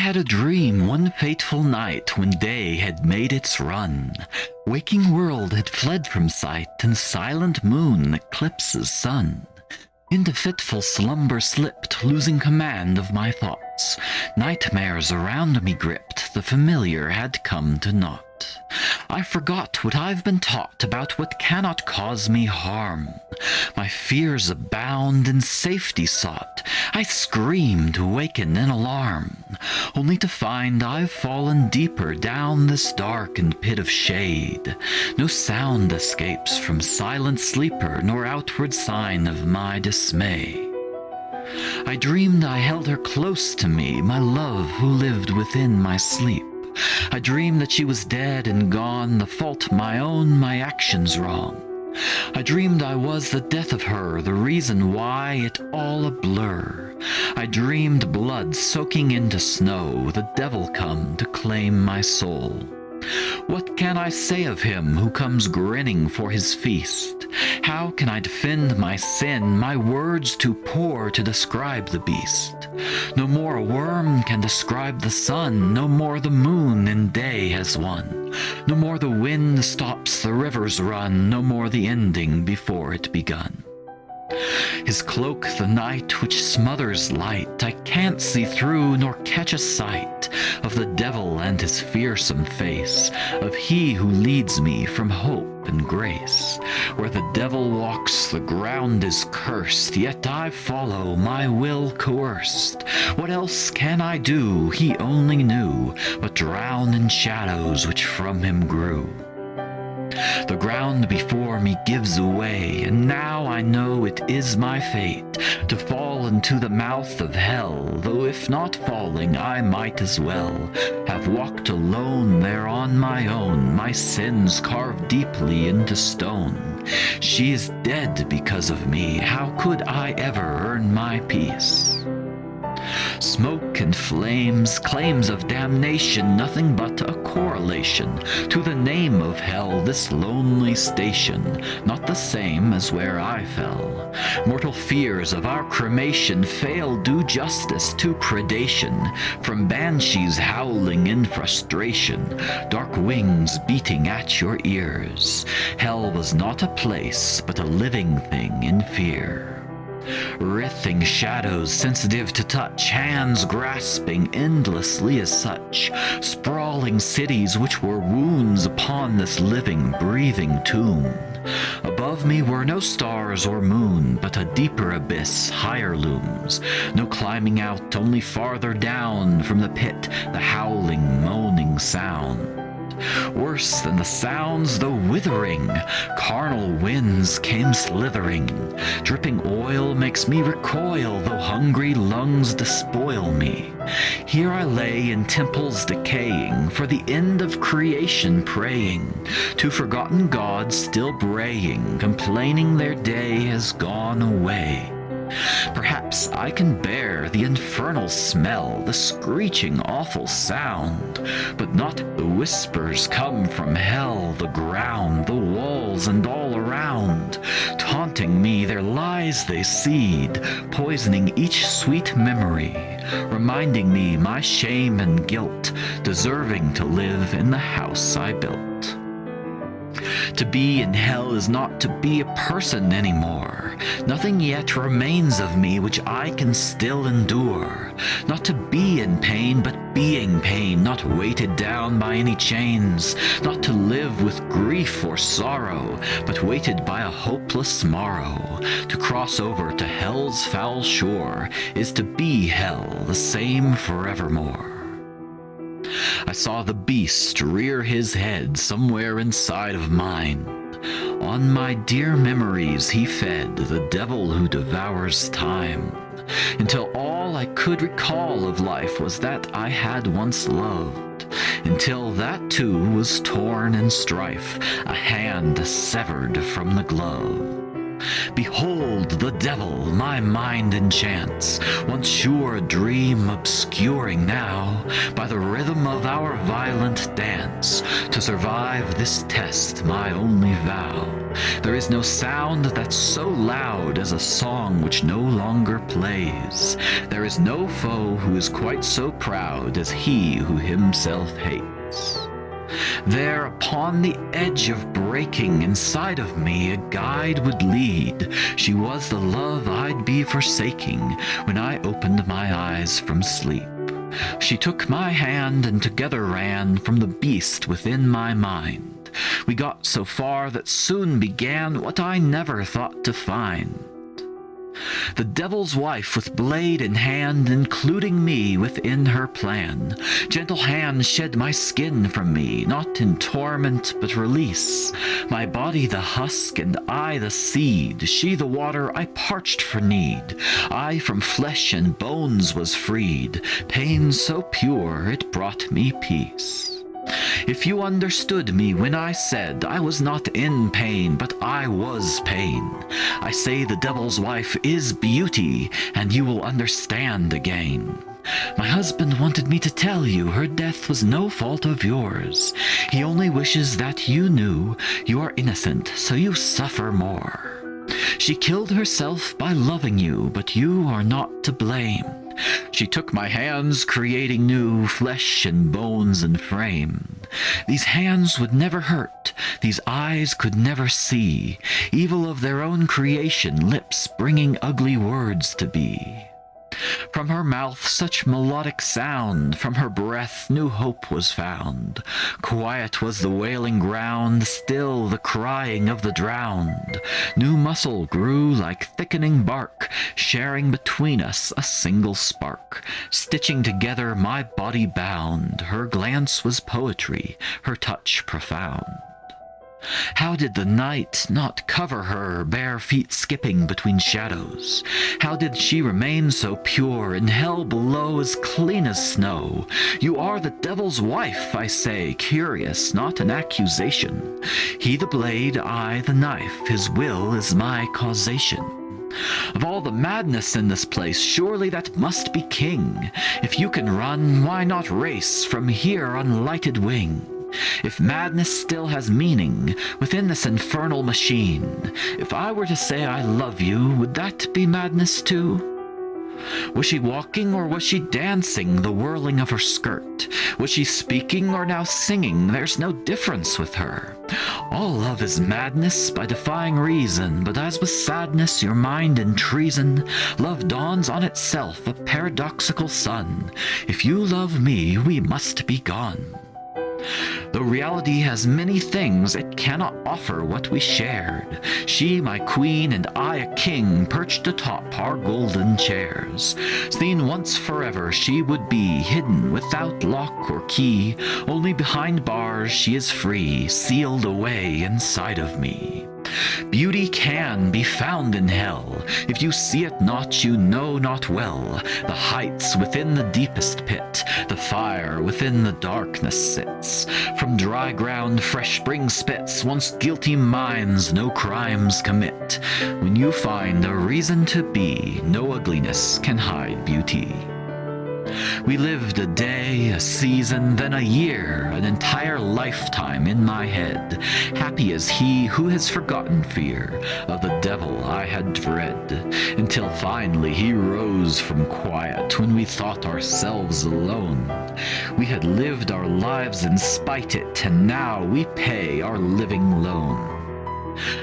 had a dream one fateful night when day had made its run. Waking world had fled from sight, and silent moon eclipses sun. Into fitful slumber slipped, losing command of my thoughts. Nightmares around me gripped, the familiar had come to naught. I forgot what I've been taught about what cannot cause me harm. My fears abound and safety sought. I scream to waken in alarm, only to find I've fallen deeper down this darkened pit of shade. No sound escapes from silent sleeper, nor outward sign of my dismay. I dreamed I held her close to me, my love who lived within my sleep. I dreamed that she was dead and gone, the fault my own, my actions wrong. I dreamed I was the death of her, the reason why, it all a blur. I dreamed blood soaking into snow, the devil come to claim my soul. What can I say of him who comes grinning for his feast? How can I defend my sin, my words too poor to describe the beast? No more a worm can describe the sun, no more the moon in day has won. No more the wind stops the river's run, no more the ending before it begun. His cloak the night which smothers light, I can't see through nor catch a sight of the devil and his fearsome face, of he who leads me from hope and grace. Where the devil walks the ground is cursed, yet I follow, my will coerced. What else can I do? He only knew, but drown in shadows which from him grew. The ground before me gives away, and now I know it is my fate to fall into the mouth of hell, though if not falling I might as well have walked alone there on my own, my sins carved deeply into stone. She is dead because of me, how could I ever earn my peace? Smoke and flames, claims of damnation, nothing but a correlation to the name of hell, this lonely station, not the same as where I fell. Mortal fears of our cremation fail due justice to predation, from banshees howling in frustration, dark wings beating at your ears. Hell was not a place, but a living thing in fear. Writhing shadows sensitive to touch, hands grasping endlessly as such, sprawling cities which were wounds upon this living, breathing tomb. Above me were no stars or moon, but a deeper abyss higher looms. No climbing out, only farther down from the pit the howling, moaning sound. Worse than the sounds, though withering, carnal winds came slithering. Dripping oil makes me recoil, though hungry lungs despoil me. Here I lay in temples decaying, for the end of creation praying, to forgotten gods still braying, complaining their day has gone away. Perhaps I can bear the infernal smell, the screeching awful sound, but not the whispers come from hell, the ground, the walls, and all around. Taunting me their lies they seed, poisoning each sweet memory, reminding me my shame and guilt, deserving to live in the house I built. To be in hell is not to be a person anymore. Nothing yet remains of me which I can still endure. Not to be in pain, but being pain, not weighted down by any chains. Not to live with grief or sorrow, but weighted by a hopeless morrow. To cross over to hell's foul shore is to be hell, the same forevermore. I saw the beast rear his head somewhere inside of mine. On my dear memories he fed, the devil who devours time, until all I could recall of life was that I had once loved, until that too was torn in strife, a hand severed from the glove. Behold the devil my mind enchants, once sure a dream obscuring now, by the rhythm of our violent dance, to survive this test my only vow. There is no sound that's so loud as a song which no longer plays. There is no foe who is quite so proud as he who himself hates. There upon the edge of breaking inside of me a guide would lead. She was the love I'd be forsaking when I opened my eyes from sleep. She took my hand and together ran from the beast within my mind. We got so far that soon began what I never thought to find. The devil's wife with blade in hand, including me within her plan. Gentle hands shed my skin from me, not in torment but release. My body the husk and I the seed, she the water I parched for need. I from flesh and bones was freed, pain so pure it brought me peace. If you understood me when I said I was not in pain, but I was pain, I say the devil's wife is beauty, and you will understand again. My husband wanted me to tell you her death was no fault of yours. He only wishes that you knew you are innocent, so you suffer more. She killed herself by loving you, but you are not to blame. She took my hands, creating new flesh and bones and frame. These hands would never hurt, these eyes could never see evil of their own creation, lips bringing ugly words to be. From her mouth such melodic sound, from her breath new hope was found. Quiet was the wailing ground, still the crying of the drowned. New muscle grew like thickening bark, sharing between us a single spark. Stitching together my body bound, her glance was poetry, her touch profound. How did the night not cover her, bare feet skipping between shadows? How did she remain so pure, in hell below as clean as snow? You are the devil's wife, I say, curious, not an accusation. He the blade, I the knife, his will is my causation. Of all the madness in this place, surely that must be king. If you can run, why not race from here on lighted wing? If madness still has meaning within this infernal machine, if I were to say I love you, would that be madness too? Was she walking or was she dancing, the whirling of her skirt? Was she speaking or now singing? There's no difference with her. All love is madness by defying reason, but as with sadness, your mind in treason, love dawns on itself, a paradoxical sun. If you love me, we must be gone. Though reality has many things, it cannot offer what we shared. She my queen and I a king, perched atop our golden chairs. Seen once forever she would be, hidden without lock or key. Only behind bars she is free, sealed away inside of me. Beauty can be found in hell. If you see it not, you know not well. The heights within the deepest pit, the fire within the darkness sits. From dry ground fresh spring spits, once guilty minds no crimes commit. When you find a reason to be, no ugliness can hide beauty. We lived a day, a season, then a year, an entire lifetime in my head, happy as he who has forgotten fear of the devil I had dread, until finally he rose from quiet when we thought ourselves alone. We had lived our lives in spite it, and now we pay our living loan.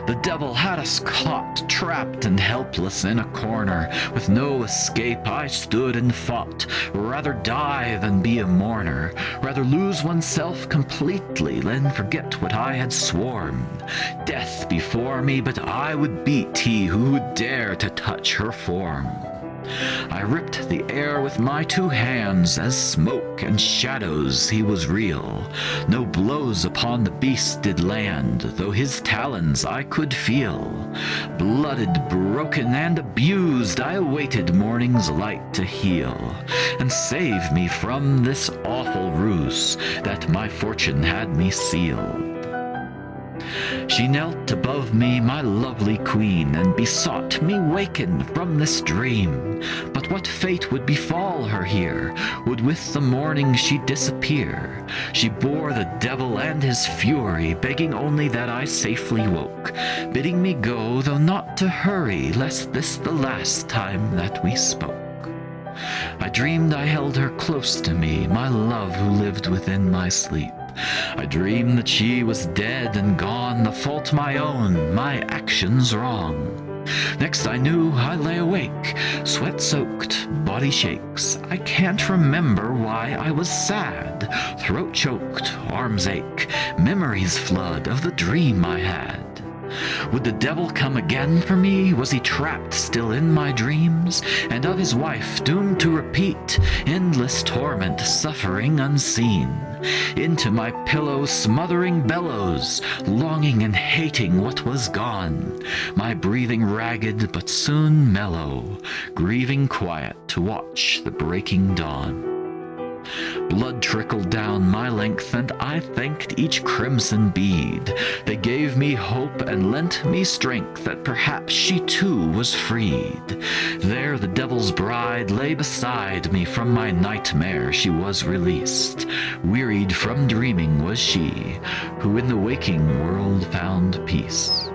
The devil had us caught, trapped and helpless in a corner. With no escape I stood and fought, rather die than be a mourner, rather lose oneself completely than forget what I had sworn. Death before me, but I would beat he who would dare to touch her form. I ripped the air with my two hands, as smoke and shadows he was real. No blows upon the beast did land, though his talons I could feel. Blooded, broken, and abused, I awaited morning's light to heal, and save me from this awful ruse that my fortune had me sealed. She knelt above me, my lovely queen, and besought me waken from this dream. But what fate would befall her here? Would with the morning she disappear? She bore the devil and his fury, begging only that I safely woke, bidding me go, though not to hurry, lest this the last time that we spoke. I dreamed I held her close to me, my love who lived within my sleep. I dreamed that she was dead and gone, the fault my own, my actions wrong. Next I knew I lay awake, sweat-soaked, body shakes. I can't remember why I was sad, throat choked, arms ache, memories flood of the dream I had. Would the devil come again for me? Was he trapped still in my dreams? And of his wife doomed to repeat endless torment, suffering unseen? Into my pillow smothering bellows, longing and hating what was gone, my breathing ragged but soon mellow, grieving quiet to watch the breaking dawn. Blood trickled down my length, and I thanked each crimson bead. They gave me hope and lent me strength that perhaps she too was freed. There the devil's bride lay beside me, from my nightmare she was released. Wearied from dreaming was she, who in the waking world found peace.